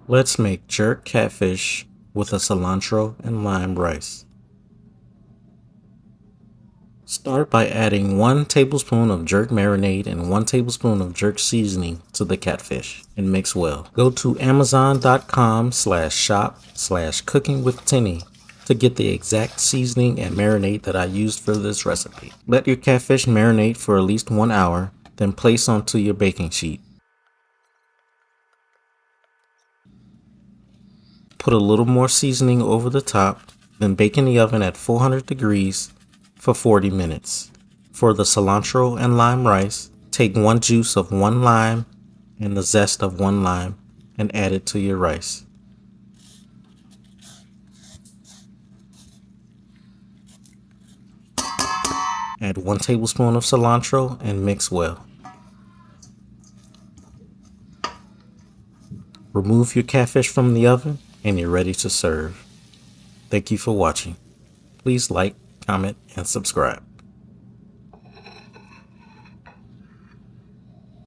Let's make jerk catfish with a cilantro and lime rice. Start by adding 1 tablespoon of jerk marinade and 1 tablespoon of jerk seasoning to the catfish and mix well. Go to amazon.com/shop/cookingwithtenny to get the exact seasoning and marinade that I used for this recipe. Let your catfish marinate for at least 1 hour, then place onto your baking sheet. Put a little more seasoning over the top, then bake in the oven at 400 degrees for 40 minutes. For the cilantro and lime rice, take 1 juice of 1 lime and the zest of 1 lime and add it to your rice. Add 1 tablespoon of cilantro and mix well. Remove your catfish from the oven and you're ready to serve. Thank you for watching. Please like, comment, and subscribe.